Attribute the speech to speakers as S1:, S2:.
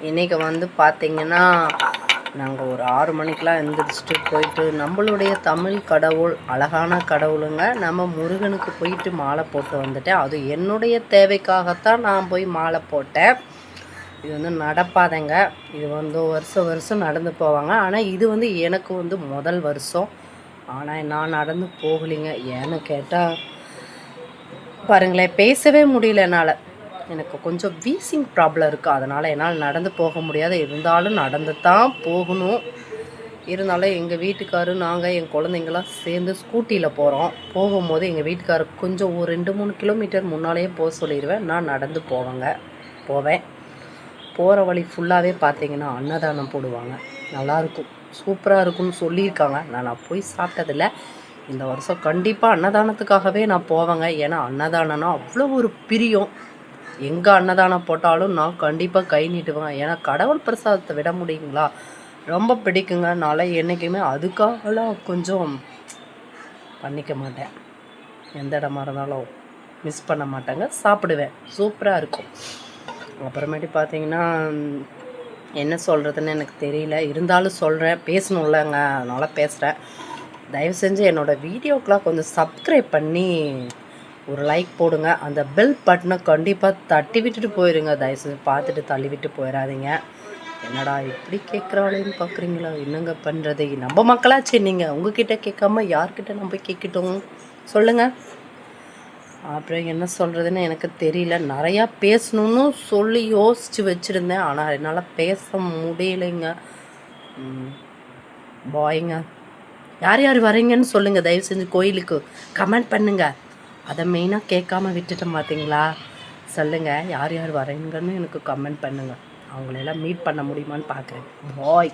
S1: இன்றைக்கி வந்து பார்த்திங்கன்னா நாங்கள் ஒரு 6 மணிக்கெலாம் எழுந்திரிச்சிட்டு போயிட்டு நம்மளுடைய தமிழ் கடவுள் அழகான கடவுளுங்க, நம்ம முருகனுக்கு போயிட்டு மாலை போட்டு வந்துட்டேன். அது என்னுடைய தேவைக்காகத்தான் நான் போய் மாலை போட்டேன். இது வந்து நடப்பாதைங்க, இது வந்து வருஷம் நடந்து போவாங்க. ஆனால் இது வந்து எனக்கு வந்து முதல் வருஷம். ஆனால் நான் நடந்து போகலைங்க. ஏன்னு கேட்டால் பாருங்களேன், பேசவே முடியல என்னால். எனக்கு கொஞ்சம் வீசிங் ப்ராப்ளம் இருக்குது. அதனால் என்னால் நடந்து போக முடியாது. இருந்தாலும் நடந்து தான் போகணும். இருந்தாலும் எங்கள் வீட்டுக்காரு, நாங்கள், என் குழந்தைங்களாம் சேர்ந்து ஸ்கூட்டியில் போகிறோம். போகும்போது எங்கள் வீட்டுக்காரு கொஞ்சம் ஒரு 2-3 கிலோமீட்டர் முன்னாலேயே போக சொல்லிடுவேன். நான் நடந்து போவேன். போகிற வழி ஃபுல்லாகவே பார்த்தீங்கன்னா அன்னதானம் போடுவாங்க. நல்லாயிருக்கும், சூப்பராக இருக்கும்னு சொல்லியிருக்காங்க. நான் போய் சாப்பிட்டதில்ல. இந்த வருஷம் கண்டிப்பாக அன்னதானத்துக்காகவே நான் போவேங்க. ஏன்னா அன்னதானம்னா அவ்வளோ ஒரு பிரியம். எங்கே அன்னதானம் போட்டாலும் நான் கண்டிப்பாக கை நீட்டுவேன். ஏன்னா கடவுள் பிரசாதத்தை விட முடியுங்களா? ரொம்ப பிடிக்குங்க. நான் என்றைக்குமே அதுக்காகலாம் கொஞ்சம் பண்ணிக்க மாட்டேன். எந்த இடமா இருந்தாலும் மிஸ் பண்ண மாட்டேங்க, சாப்பிடுவேன். சூப்பராக இருக்கும். அப்புறமேட்டு பார்த்தீங்கன்னா என்ன சொல்கிறதுன்னு எனக்கு தெரியல. இருந்தாலும் சொல்கிறேன், பேசணும்லங்க, அதனால் பேசுகிறேன். தயவு செஞ்சு என்னோடய வீடியோக்கெலாம் கொஞ்சம் சப்ஸ்கிரைப் பண்ணி ஒரு லைக் போடுங்க. அந்த பெல் பட்டனை கண்டிப்பாக தட்டி விட்டுட்டு போயிடுங்க. தயவு செஞ்சு பார்த்துட்டு தள்ளி விட்டு போயிடாதீங்க. என்னடா இப்படி கேட்குறாளேன்னு பார்க்குறீங்களா? என்னங்க பண்ணுறது? நம்ம மக்களாச்சு, நீங்கள் உங்ககிட்ட கேட்காம யார்கிட்ட நம்ம கேட்கட்டும் சொல்லுங்கள். அப்புறம் என்ன சொல்கிறதுன்னு எனக்கு தெரியல. நிறையா பேசணுன்னு சொல்லி யோசித்து வச்சுருந்தேன். ஆனால் என்னால் பேச முடியலைங்க. பாய்ங்க. யார் யார் வரீங்கன்னு சொல்லுங்கள். தயவு செஞ்சு கோயிலுக்கு கமெண்ட் பண்ணுங்கள். அதை மெயினாக கேட்காம விட்டுட்டேன் பார்த்தீங்களா? சொல்லுங்கள், யார் யார் வரீங்கன்னு எனக்கு கமெண்ட் பண்ணுங்கள். அவங்களெல்லாம் மீட் பண்ண முடியுமான்னு பார்க்குறேன். பாய்.